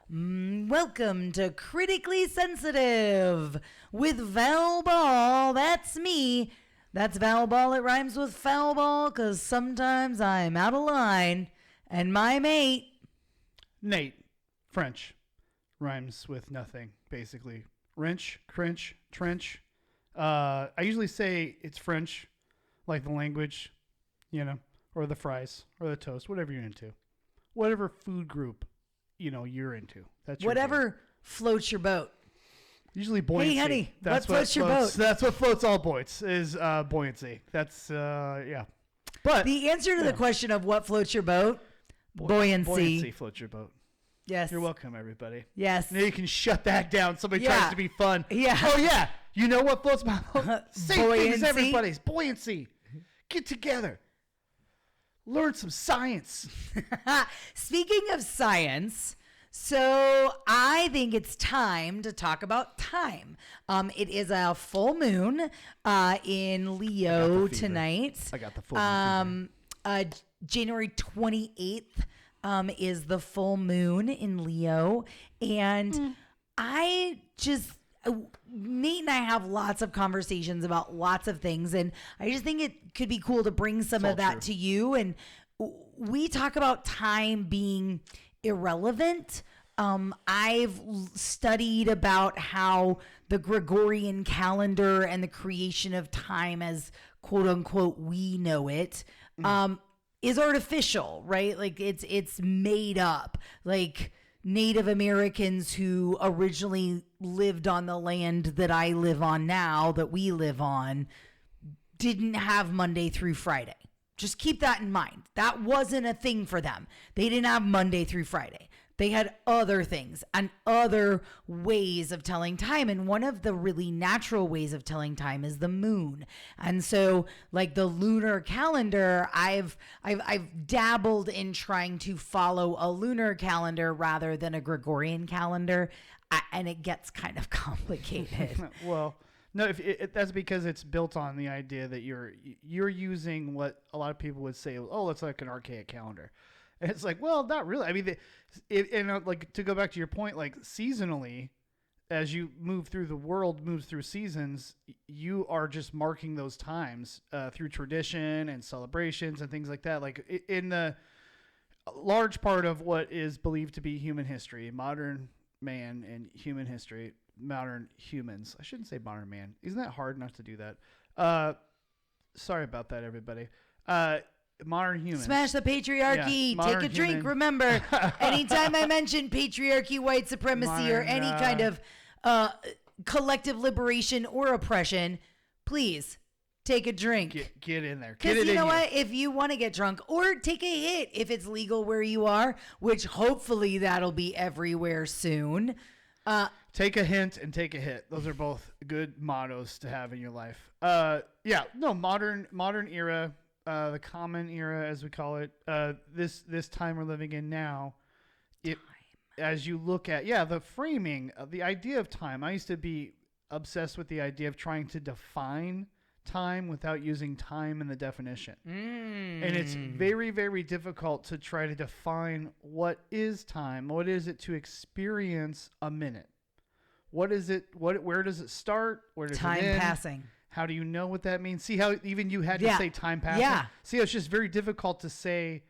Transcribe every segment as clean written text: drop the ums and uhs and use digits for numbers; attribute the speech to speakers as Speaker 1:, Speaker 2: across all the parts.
Speaker 1: Welcome to Critically Sensitive with Val Baul. That's me. That's Val Baul. It rhymes with foul ball because sometimes I'm out of line. And my mate,
Speaker 2: Nate, French, rhymes with nothing, basically. Wrench, cringe, trench. I usually say it's French, like the language, or the fries, or the toast, whatever you're into. Whatever food group, you're into. That's your
Speaker 1: whatever
Speaker 2: thing.
Speaker 1: floats your boat.
Speaker 2: Usually buoyancy.
Speaker 1: Hey, honey,
Speaker 2: that's
Speaker 1: what floats your boat?
Speaker 2: That's what floats all boats, is buoyancy. That's, yeah. But
Speaker 1: the answer to the question of what floats your boat, buoyancy.
Speaker 2: Buoyancy floats your boat.
Speaker 1: Yes.
Speaker 2: You're welcome, everybody.
Speaker 1: Yes.
Speaker 2: Now you can shut that down. Somebody tries to be fun.
Speaker 1: Yeah.
Speaker 2: Oh, yeah. You know what floats my boat? Same thing as
Speaker 1: Buoyancy.
Speaker 2: everybody's. Buoyancy. Get together. Learn some science.
Speaker 1: Speaking of science, so I think it's time to talk about time. It is a full moon in Leo tonight.
Speaker 2: I got the full moon fever.
Speaker 1: January 28th is the full moon in Leo. And Nate and I have lots of conversations about lots of things, and I just think it could be cool to bring some of that to you. And we talk about time being irrelevant. I've studied about how the Gregorian calendar and the creation of time as quote unquote we know it is artificial, right? Like it's made up. Like Native Americans who originally lived on the land that I live on now, that we live on, didn't have Monday through Friday. Just keep that in mind. That wasn't a thing for them. They didn't have Monday through Friday. They had other things and other ways of telling time. And one of the really natural ways of telling time is the moon. And so like the lunar calendar, I've dabbled in trying to follow a lunar calendar rather than a Gregorian calendar. And it gets kind of complicated.
Speaker 2: Well, no, that's because it's built on the idea that you're using what a lot of people would say, oh, it's like an archaic calendar. And it's like, well, not really. I mean, like to go back to your point, like seasonally, as you move through the world, moves through seasons, you are just marking those times through tradition and celebrations and things like that. Like in the large part of what is believed to be human history, modern man and human history, modern humans. I shouldn't say modern man. Isn't that hard enough to do that? Sorry about that, everybody. Modern humans.
Speaker 1: Smash the patriarchy.
Speaker 2: Yeah,
Speaker 1: take a drink.
Speaker 2: human.
Speaker 1: Remember, anytime I mention patriarchy, white supremacy, or any kind of collective liberation or oppression, please take a drink.
Speaker 2: Get in there.
Speaker 1: Because you know what? If you want to get drunk, or take a hit if it's legal where you are, which hopefully that'll be everywhere soon.
Speaker 2: Take a hint and take a hit. Those are both good mottos to have in your life. Modern era. The common era, as we call it, this time we're living in now, as you look at, the framing of the idea of time. I used to be obsessed with the idea of trying to define time without using time in the definition. And it's very, very difficult to try to define what is time. What is it to experience a minute? What is it? Where does it start? Where does
Speaker 1: time
Speaker 2: it end?
Speaker 1: passing.
Speaker 2: How do you know what that means? See how even you had to say time passing?
Speaker 1: Yeah.
Speaker 2: See, it's just very difficult to say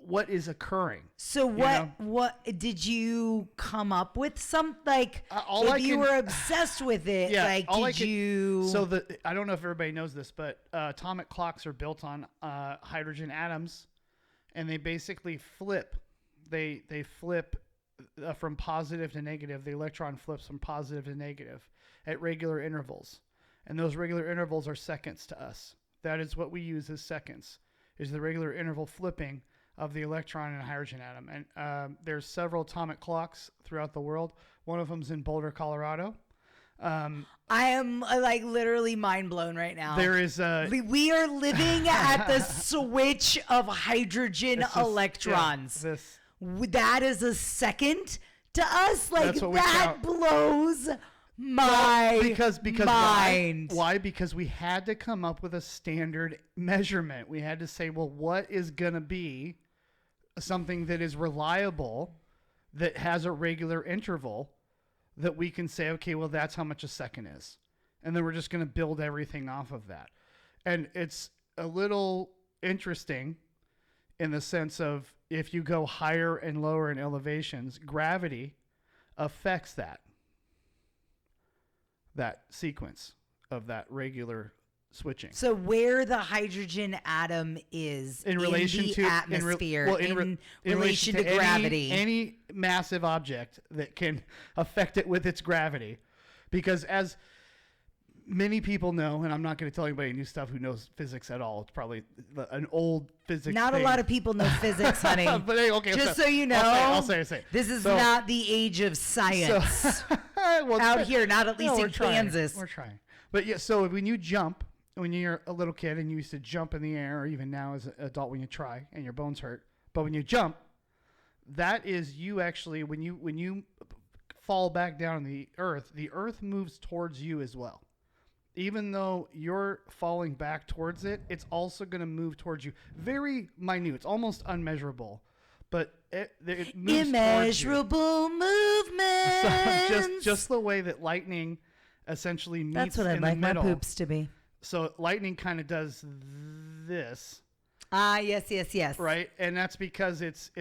Speaker 2: what is occurring.
Speaker 1: So what did you come up with some like you were obsessed with it?
Speaker 2: Yeah,
Speaker 1: like
Speaker 2: So I don't know if everybody knows this, but atomic clocks are built on hydrogen atoms, and they basically flip. They flip from positive to negative. The electron flips from positive to negative at regular intervals. And those regular intervals are seconds to us. That is what we use as seconds, is the regular interval flipping of the electron in a hydrogen atom. And there's several atomic clocks throughout the world. One of them's in Boulder, Colorado.
Speaker 1: I am like literally mind blown right now.
Speaker 2: There is
Speaker 1: we are living at the switch of hydrogen electrons. That is a second to us. Like that blows because mind.
Speaker 2: Why? Because we had to come up with a standard measurement. We had to say, well, what is going to be something that is reliable that has a regular interval that we can say, okay, well, that's how much a second is. And then we're just going to build everything off of that. And it's a little interesting in the sense of if you go higher and lower in elevations, gravity affects that sequence of that regular switching.
Speaker 1: So where the hydrogen atom is in relation to atmosphere, in relation to gravity,
Speaker 2: any massive object that can affect it with its gravity, because as many people know, and I'm not going to tell anybody new stuff who knows physics at all. It's probably an old physics
Speaker 1: Not
Speaker 2: thing.
Speaker 1: A lot of people know physics, honey.
Speaker 2: But hey, okay,
Speaker 1: just so you know,
Speaker 2: I'll say.
Speaker 1: This is not the age of science out here, not at least in Kansas.
Speaker 2: We're trying. But yeah, so when you jump, when you're a little kid and you used to jump in the air, or even now as an adult when you try and your bones hurt, but when you jump, that is you actually, when you fall back down on the earth moves towards you as well. Even though you're falling back towards it, it's also going to move towards you. Very minute. It's almost unmeasurable. But it moves
Speaker 1: immeasurable movements.
Speaker 2: So just the way that lightning essentially meets
Speaker 1: That's what
Speaker 2: in
Speaker 1: I'd like
Speaker 2: the middle.
Speaker 1: my poops to be.
Speaker 2: So lightning kind of does this.
Speaker 1: Yes.
Speaker 2: Right, and that's because it's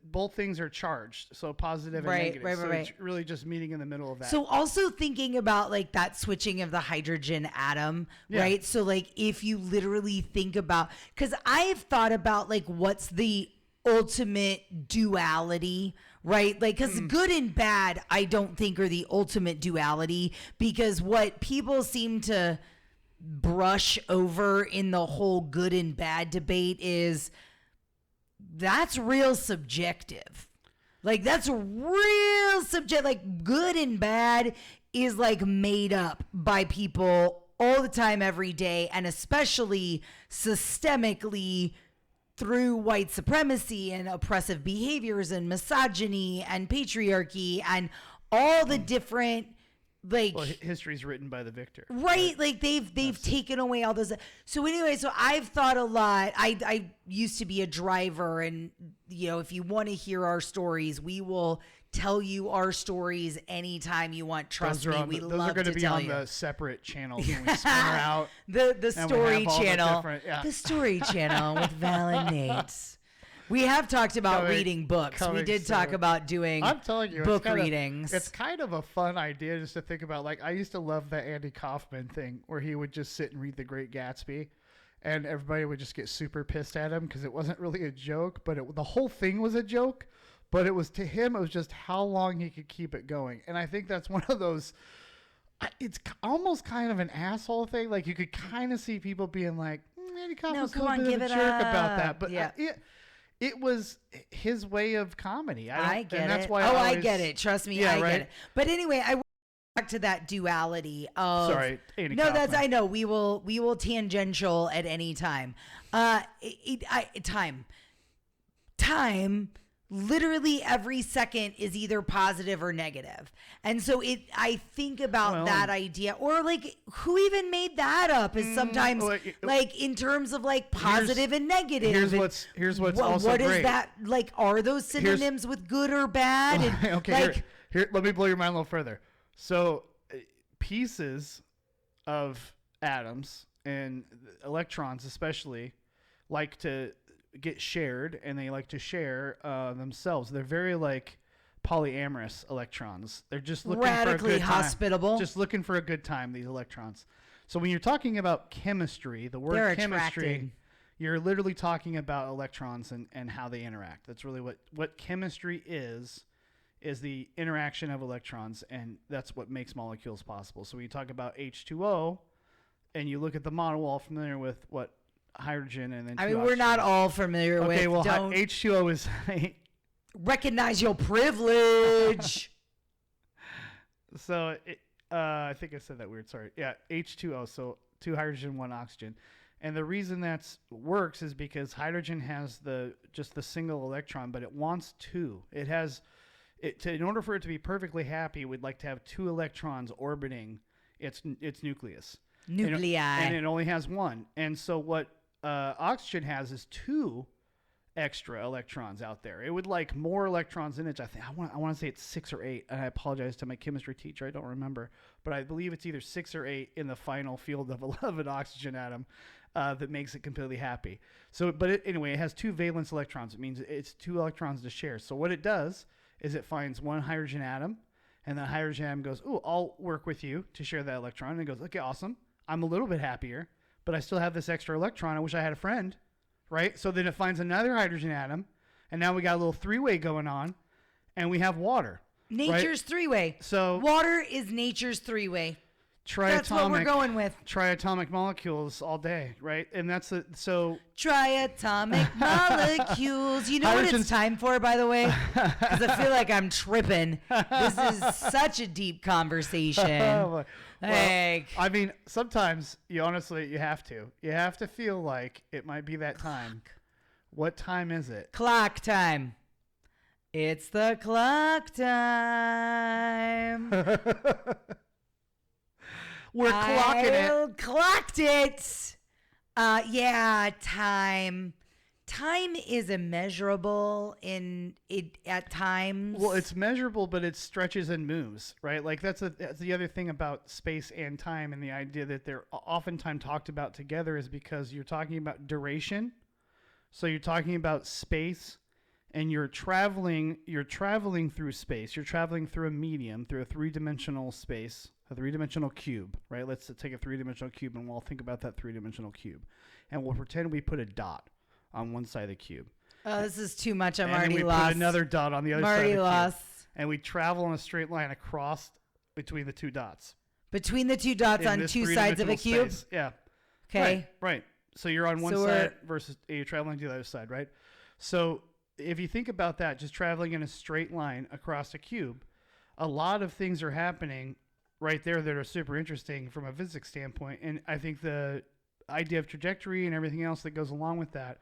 Speaker 2: both things are charged, so positive and negative.
Speaker 1: Right.
Speaker 2: It's really just meeting in the middle of that.
Speaker 1: So also thinking about like that switching of the hydrogen atom, right? So like if you literally think about, because I've thought about like what's the ultimate duality, right? Like, because good and bad, I don't think are the ultimate duality, because what people seem to brush over in the whole good and bad debate is that's real subjective. Like that's real subject. Like good and bad is like made up by people all the time, every day, and especially systemically through white supremacy and oppressive behaviors and misogyny and patriarchy and all the different
Speaker 2: history's written by the victor,
Speaker 1: right? Like they've taken away all those. So anyway, so I've thought a lot. I used to be a driver, and if you want to hear our stories, we will tell you our stories anytime you want. Trust me, we love to tell you.
Speaker 2: Those are going to be on the separate channels when we spin her out.
Speaker 1: The story channel, the story channel with Val and Nate. We have talked about reading books. We did talk about doing book readings.
Speaker 2: It's kind of a fun idea just to think about. Like, I used to love the Andy Kaufman thing where he would just sit and read The Great Gatsby, and everybody would just get super pissed at him because it wasn't really a joke, but the whole thing was a joke. But it was, to him, it was just how long he could keep it going. And I think that's one of those, it's almost kind of an asshole thing. Like, you could kind of see people being like, Andy Kaufman's a little bit of a jerk about that. But it was his way of comedy.
Speaker 1: I get
Speaker 2: and that's
Speaker 1: it.
Speaker 2: Why
Speaker 1: I get it. Trust me, I get it. But anyway, I want back to that duality of.
Speaker 2: Sorry, Andy
Speaker 1: no,
Speaker 2: Kaufman.
Speaker 1: that's I know. We will tangential at any time. Time. Literally every second is either positive or negative. And so I think about that idea, or like who even made that up, is sometimes like in terms of like positive and negative.
Speaker 2: Here's what's also
Speaker 1: what
Speaker 2: great.
Speaker 1: Is that like? Are those synonyms with good or bad? And
Speaker 2: okay, like, here, let me blow your mind a little further. So pieces of atoms and electrons especially like to get shared, and they like to share themselves. They're very like polyamorous electrons. They're just looking
Speaker 1: radically
Speaker 2: for a good
Speaker 1: hospitable
Speaker 2: time. Just looking for a good time, these electrons. So when you're talking about chemistry, the word chemistry, you're literally talking about electrons and how they interact. That's really what chemistry is the interaction of electrons, and that's what makes molecules possible. So when you talk about H2O and you look at the model, we're all familiar with what hydrogen and then
Speaker 1: we're not all familiar with.
Speaker 2: Okay, well, H2O is
Speaker 1: recognize your privilege.
Speaker 2: So I think I said that weird. Sorry. Yeah, H2O. So 2 hydrogen, 1 oxygen. And the reason that works is because hydrogen has just the single electron, but it wants 2. It has in order for it to be perfectly happy, we'd like to have 2 electrons orbiting its nucleus.
Speaker 1: Nuclei.
Speaker 2: And it only has 1. And so what oxygen has is 2 extra electrons out there. It would like more electrons in it. I want to say it's 6 or 8, and I apologize to my chemistry teacher. I don't remember, but I believe it's either 6 or 8 in the final field of an oxygen atom that makes it completely happy. So, but anyway, it has 2 valence electrons. It means it's 2 electrons to share. So what it does is it finds one hydrogen atom, and the hydrogen atom goes, "Ooh, I'll work with you to share that electron." And it goes, "Okay, awesome. I'm a little bit happier, but I still have this extra electron. I wish I had a friend." Right? So then it finds another hydrogen atom, and now we got a little 3-way going on, and we have water.
Speaker 1: Nature's 3-way.
Speaker 2: So
Speaker 1: water is nature's 3-way.
Speaker 2: Triatomic,
Speaker 1: that's what we're going with.
Speaker 2: Triatomic molecules all day, right? And that's so
Speaker 1: triatomic molecules. You know what it's time for, by the way? Because I feel like I'm tripping. This is such a deep conversation.
Speaker 2: Well, I mean, sometimes you have to feel like it might be that time. What time is it?
Speaker 1: Clock time. It's the clock time.
Speaker 2: We're clocking it.
Speaker 1: Clocked it. Yeah, time. Time is immeasurable at times.
Speaker 2: Well, it's measurable, but it stretches and moves, right? Like that's the other thing about space and time, and the idea that they're oftentimes talked about together is because you're talking about duration. So you're talking about space, and you're traveling through space. You're traveling through a medium, through a 3-dimensional space, a 3-dimensional cube, right? Let's take a 3-dimensional cube, and we'll think about that 3-dimensional cube, and we'll pretend we put a dot on one side of the cube.
Speaker 1: Oh, this is too much. I'm
Speaker 2: and
Speaker 1: already
Speaker 2: then we
Speaker 1: lost.
Speaker 2: Put another dot on the other
Speaker 1: I'm
Speaker 2: side of the
Speaker 1: lost.
Speaker 2: cube. And we travel in a straight line across between the 2 dots.
Speaker 1: Between the 2 dots on 2 sides of a cube?
Speaker 2: Space. Yeah.
Speaker 1: Okay.
Speaker 2: Right. So you're on one side versus you're traveling to the other side, right? So if you think about that, just traveling in a straight line across a cube, a lot of things are happening right there that are super interesting from a physics standpoint. And I think the idea of trajectory and everything else that goes along with that,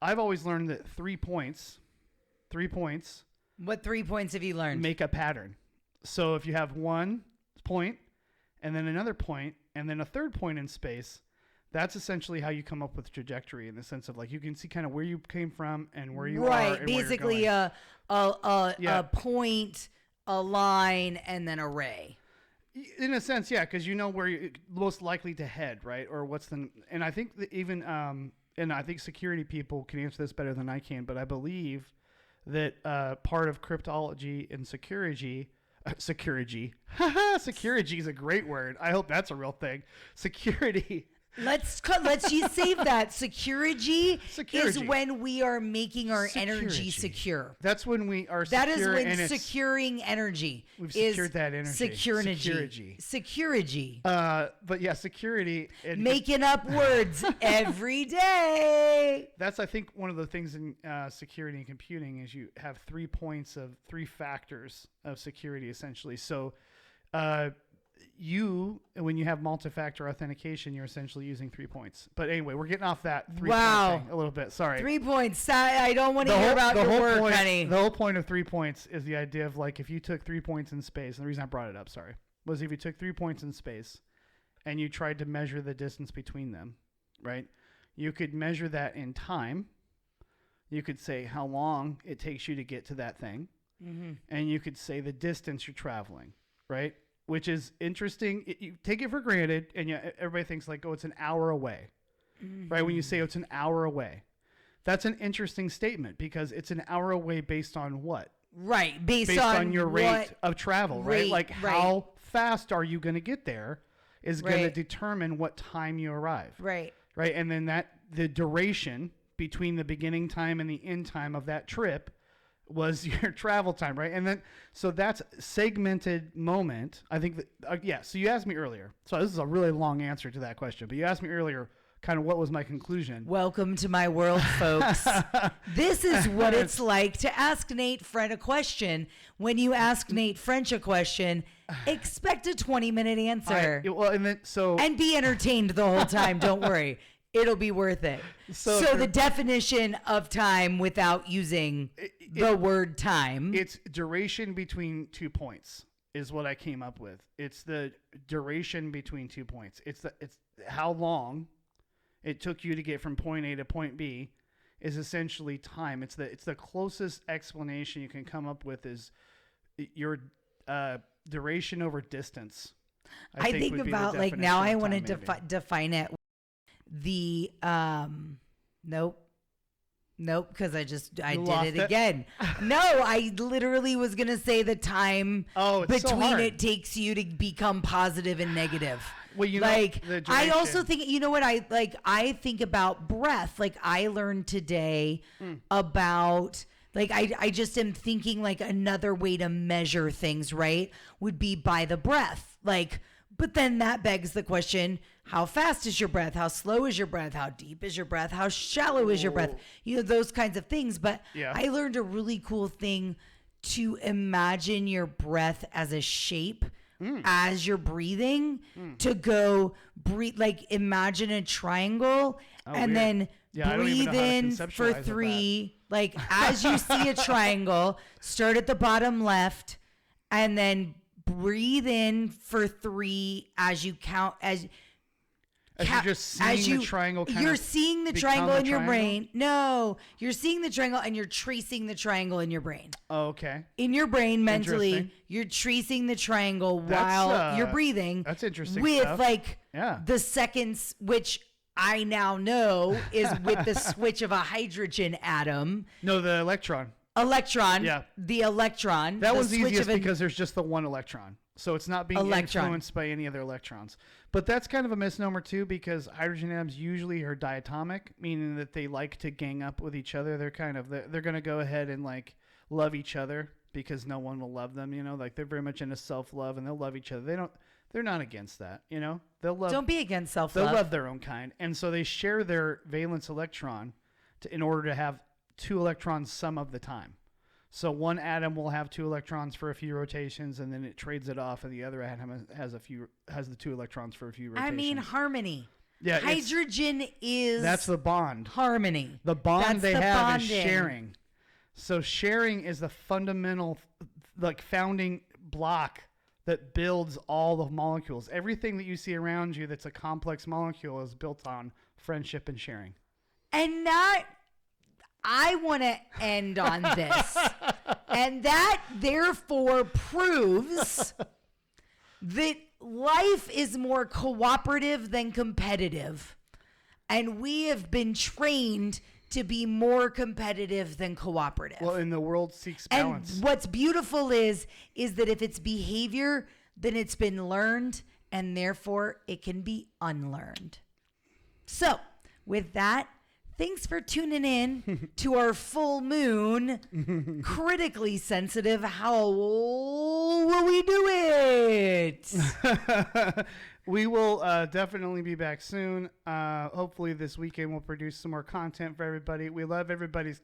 Speaker 2: I've always learned that 3 points.
Speaker 1: What 3 points have you learned?
Speaker 2: Make a pattern. So if you have 1 point and then another point and then a third point in space, that's essentially how you come up with trajectory, in the sense of like you can see kind of where you came from and where you are.
Speaker 1: Right. Basically a point, a line, and then a ray.
Speaker 2: In a sense, yeah, because you know where you're most likely to head, right? Or and I think that even and I think security people can answer this better than I can, but I believe that part of cryptology and security is a great word. I hope that's a real thing. Security.
Speaker 1: Let's you save that. Security is when we are making our energy secure.
Speaker 2: That's when we are secure.
Speaker 1: That is when securing energy.
Speaker 2: We've secured that energy.
Speaker 1: Security.
Speaker 2: But yeah, security. And
Speaker 1: making up words every day.
Speaker 2: That's, I think, one of the things in security and computing is you have 3 factors of security, essentially. So, when you have multi-factor authentication, you're essentially using 3 points. But anyway, we're getting off that 3 point thing a little bit. Sorry.
Speaker 1: 3 points. I don't want to hear about your work, honey.
Speaker 2: The whole point of 3 points is the idea of like if you took 3 points in space, and the reason I brought it up, was if you took 3 points in space and you tried to measure the distance between them, right? You could measure that in time. You could say how long it takes you to get to that thing. Mm-hmm. And you could say the distance you're traveling, right? Which is interesting. You take it for granted, and everybody thinks like, oh, it's an hour away, right? When you say it's an hour away, that's an interesting statement because it's an hour away based on what?
Speaker 1: Right, based
Speaker 2: on your rate of travel, right? Like how fast are you going to get there is going to determine what time you arrive,
Speaker 1: right?
Speaker 2: And then the duration between the beginning time and the end time of that trip was your travel time, right? And then, so that's segmented moment. I think that, so you asked me earlier. So this is a really long answer to that question, but you asked me earlier kind of what was my conclusion.
Speaker 1: Welcome to my world, folks. This is what it's like to ask Nate French a question. When you ask Nate French a question, expect a 20-minute answer.
Speaker 2: And
Speaker 1: be entertained the whole time. Don't worry. It'll be worth it. So the definition of time without using the word time.
Speaker 2: It's duration between 2 points is what I came up with. It's the duration between 2 points. It's how long it took you to get from point A to point B is essentially time. It's the closest explanation you can come up with is your duration over distance.
Speaker 1: I think about like now I want to define it. The nope, because I did it again. No, I literally was gonna say the time between it takes you to become positive and negative.
Speaker 2: Well, you
Speaker 1: like
Speaker 2: know,
Speaker 1: I also think, you know what, I think about breath. Like I learned today about, like, I just am thinking like another way to measure things, right, would be by the breath. Like, but then that begs the question, how fast is your breath? How slow is your breath? How deep is your breath? How shallow is your breath? You know, those kinds of things. But I learned a really cool thing to imagine your breath as a shape as you're breathing, to go breathe, like imagine a triangle and then breathe in for 3. Like as you see a triangle, start at the bottom left and then breathe in for 3 as you count, as you're just seeing the triangle. You're seeing the triangle in your brain. No, you're seeing the triangle and you're tracing the triangle in your brain.
Speaker 2: Oh, okay.
Speaker 1: In your brain, mentally, you're tracing the triangle while you're breathing.
Speaker 2: That's interesting.
Speaker 1: With
Speaker 2: stuff.
Speaker 1: like the seconds, which I now know is with the switch of a hydrogen atom.
Speaker 2: No, the electron.
Speaker 1: Yeah. The electron.
Speaker 2: That was easiest because there's just the one electron. So it's not being influenced by any other electrons. But that's kind of a misnomer too, because hydrogen atoms usually are diatomic, meaning that they like to gang up with each other. They're going to go ahead and like love each other because no one will love them, you know, like they're very much into self-love and they'll love each other. They're not against that, you know.
Speaker 1: Don't be against self-love.
Speaker 2: They'll love their own kind. And so they share their valence electron in order to have 2 electrons some of the time. So one atom will have 2 electrons for a few rotations, and then it trades it off, and the other atom has the 2 electrons for a few rotations.
Speaker 1: I mean, harmony.
Speaker 2: Yeah,
Speaker 1: hydrogen is
Speaker 2: that's the bond.
Speaker 1: Harmony.
Speaker 2: The bond they have is sharing. So sharing is the fundamental, like, founding block that builds all the molecules. Everything that you see around you that's a complex molecule is built on friendship and sharing.
Speaker 1: And that, I want to end on this. And that therefore proves that life is more cooperative than competitive. And we have been trained to be more competitive than cooperative.
Speaker 2: Well, and the world seeks balance.
Speaker 1: And what's beautiful is that if it's behavior, then it's been learned, and therefore it can be unlearned. So, with that, thanks for tuning in to our full moon, critically sensitive. How will we do it?
Speaker 2: We will definitely be back soon. Hopefully this weekend we'll produce some more content for everybody. We love everybody's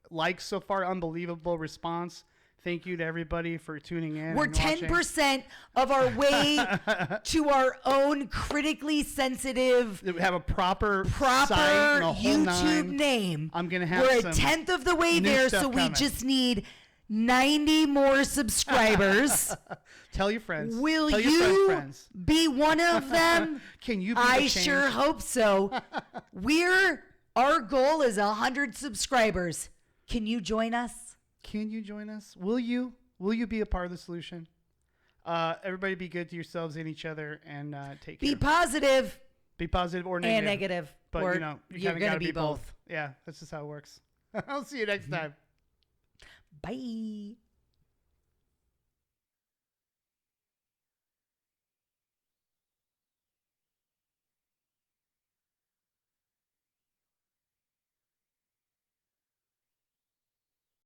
Speaker 2: likes so far. Unbelievable response. Thank you to everybody for tuning in.
Speaker 1: We're 10% of our way to our own critically sensitive.
Speaker 2: We have a proper site and a whole
Speaker 1: YouTube name.
Speaker 2: I'm gonna have.
Speaker 1: We're a 10th of the way there, so we just need 90 more subscribers.
Speaker 2: Tell your friends.
Speaker 1: Will
Speaker 2: Tell
Speaker 1: you
Speaker 2: your friends.
Speaker 1: be one of them?
Speaker 2: Can you be
Speaker 1: I
Speaker 2: the change?
Speaker 1: sure hope so. Our goal is 100 subscribers. Can you join us?
Speaker 2: Can you join us? Will you? Will you be a part of the solution? Everybody be good to yourselves and each other, and take care.
Speaker 1: Be positive.
Speaker 2: Be positive or negative.
Speaker 1: And negative.
Speaker 2: But
Speaker 1: or
Speaker 2: you know,
Speaker 1: you're
Speaker 2: going to
Speaker 1: be both.
Speaker 2: Yeah, that's just how it works. I'll see you next time.
Speaker 1: Bye.